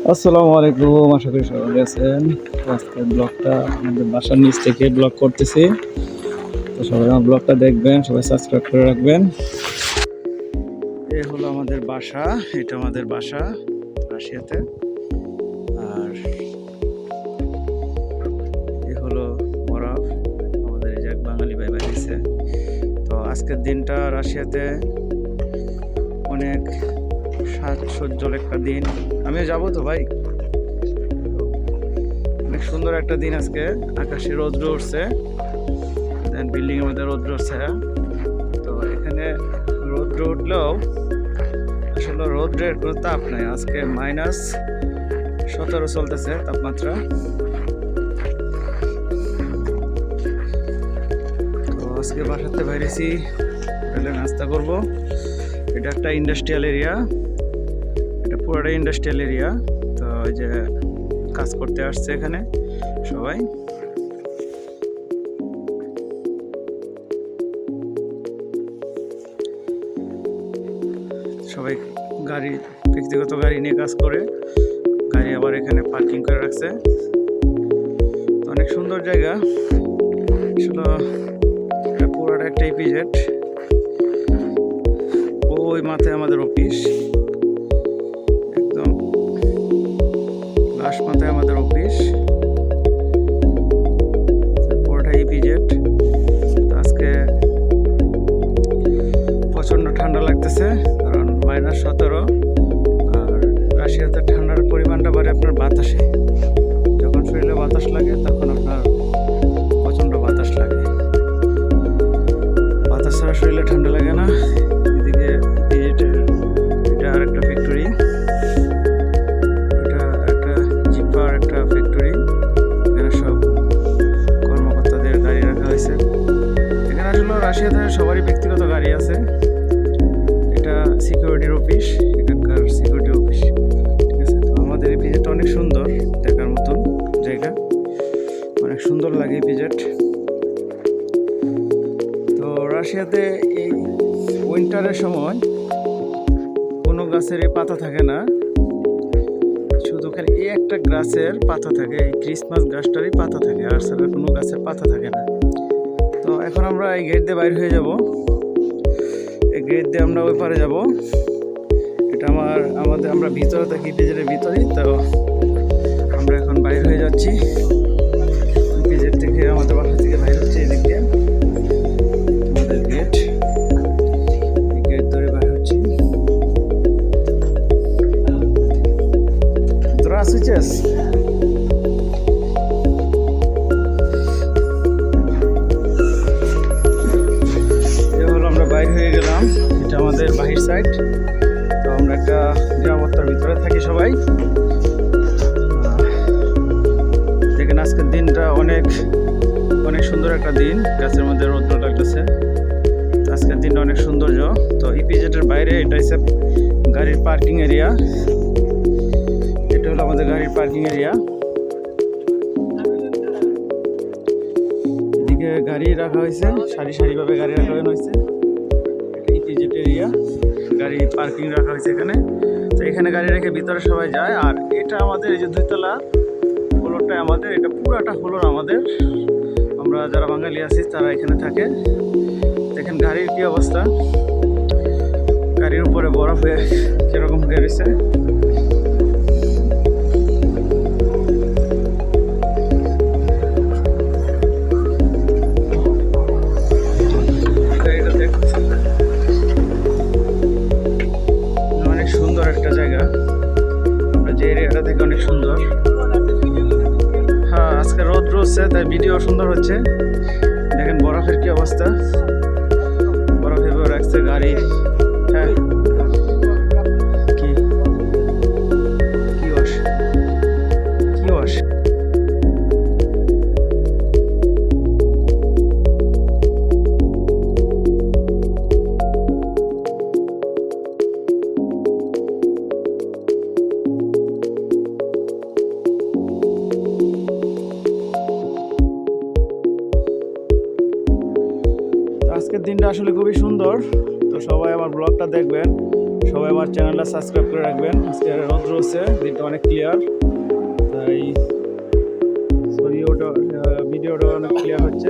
আসসালামু আলাইকুম, আশা করি সবাই ভালো আছেন। আজকের ব্লগটা আমাদের বাসার নিচ থেকে ব্লগ করতেছি। তো সবাই আমার ব্লগটা দেখবেন, সবাই সাবস্ক্রাইব করে রাখবেন। এই হলো আমাদের বাসা, এটা আমাদের বাসা রাশিয়াতে। আর এই হলো বরফ, আমাদের এই যে বাঙালি ভাই বাড়িছে। তো আজকের দিনটা রাশিয়াতে অনেক সাজসজ্জল একটা দিন। আমিও যাবো তো ভাই। অনেক সুন্দর একটা দিন আজকে, আকাশে রৌদ্র উঠছে, দেন বিল্ডিং এর মধ্যে রৌদ্র উঠছে। তো এখানে রৌদ্র উঠলেও আসলে রৌদ্রের কোনো তাপ নাই। আজকে -17 চলতেছে তাপমাত্রা। তো আজকে বাসাতে বাইরেছি, হোটেলে নাস্তা করব। এটা একটা ইন্ডাস্ট্রিয়াল এরিয়া, এটা পুরোটাই ইন্ডাস্ট্রিয়াল এরিয়া। তো এই যে কাজ করতে আসছে এখানে সবাই। সবাই গাড়ি, ব্যক্তিগত গাড়ি নিয়ে কাজ করে, গাড়ি আবার এখানে পার্কিং করে রাখছে। অনেক সুন্দর জায়গা আসলে, পুরোটা একটা ইপিজেড। ওই মাথায় আমাদের অফিস, একদম লাশ মাথায় আমাদের অফিস, পুরোটা ইপিজেড। আজকে প্রচণ্ড ঠান্ডা লাগতেছে, কারণ -17। আর রাশিয়াতে ঠান্ডার পরিমাণটা বাড়ে আপনার বাতাসে। যখন শরীরে বাতাস লাগে তখন আপনার প্রচণ্ড বাতাস লাগে। বাতাস ছাড়া শরীরে ঠান্ডা লাগে না। এদিকে এটা আর একটা ফ্যাক্টরি, এটা একটা জিপার একটা ফ্যাক্টরি। এখানে সব কর্মকর্তাদের গাড়ি রাখা হয়েছে। এখানে আসলে রাশিয়াতে সবারই ব্যক্তিগত গাড়ি আছে। এটা সিকিউরিটির অফিস, এখানকার সিকিউরিটি অফিস, ঠিক আছে। তো আমাদের এই পিজেটটা অনেক সুন্দর, দেখার মতন জায়গা, অনেক সুন্দর লাগে এই পিজেট। তো রাশিয়াতে এই উইন্টারের সময় কোনো গাছেরই পাতা থাকে না, শুধু খালি এই একটা গাছের পাতা থাকে, এই ক্রিসমাস গাছটারই পাতা থাকে, আর ছাড়া কোনো গাছের পাতা থাকে না। তো এখন আমরা এই গেট দিয়ে বাইর হয়ে যাব, এই গেট দিয়ে আমরা ওই পারে যাব। এটা আমরা ভিতরে থাকি, পিজেটের ভিতরেই। তো আমরা এখন বাইর হয়ে যাচ্ছি পিজেট থেকে, আমাদের বাসা থেকে বাইর হচ্ছে এদিক দিয়ে আমাদের গেট। এই গেট ধরে বাইর হচ্ছি। Здравствуйте. আমরা বাইর হয়ে গেলাম, এটা আমাদের বাহির সাইড। তো আমরা একটা নিরাপত্তার ভিতরে থাকি সবাই। দেখেন আজকের দিনটা অনেক অনেক সুন্দর একটা দিন, গাছের মধ্যে রৌদ্র লাগতেছে। আজকের দিনটা অনেক সৌন্দর্য। তো ইপিজেটের বাইরে এটা হচ্ছে গাড়ির পার্কিং এরিয়া, এটা হলো আমাদের গাড়ির পার্কিং এরিয়া। এদিকে গাড়ি রাখা হয়েছে, সারি সারিভাবে গাড়ি রাখা হয়েছে। এটা ইপিজেট এরিয়া, গাড়ি পার্কিং রাখা হয়েছে এখানে। তো এখানে গাড়ি রেখে ভিতরে সবাই যায়। আর এটা আমাদের এই যে 2তলা ফ্লোরটা আমাদের, এটা পুরাটা ফ্লোর আমাদের। আমরা যারা বাঙালি আছি তারা এখানে থাকে। দেখেন গাড়ির কি অবস্থা, গাড়ির উপরে বরফে কিরকম হয়ে রয়েছে। অনেক সুন্দর একটা জায়গা, আমরা যে এরিয়াটা থেকে অনেক সুন্দর। হ্যাঁ, আজকে রোদ হচ্ছে তাই ভিডিও সুন্দর হচ্ছে। দেখেন বরফের কি অবস্থা, বরফে রাখছে গাড়ি। হ্যাঁ, কি কি ওয়াশ, কি ওয়াশ। আজকের দিনটা আসলে খুবই সুন্দর। তো সবাই আমার ব্লগটা দেখবেন, সবাই আমার চ্যানেলটা সাবস্ক্রাইব করে রাখবেন। আজকে রৌদ্র হচ্ছে, দিনটা অনেক ক্লিয়ার, তাই ভিডিওটা অনেক ক্লিয়ার হচ্ছে।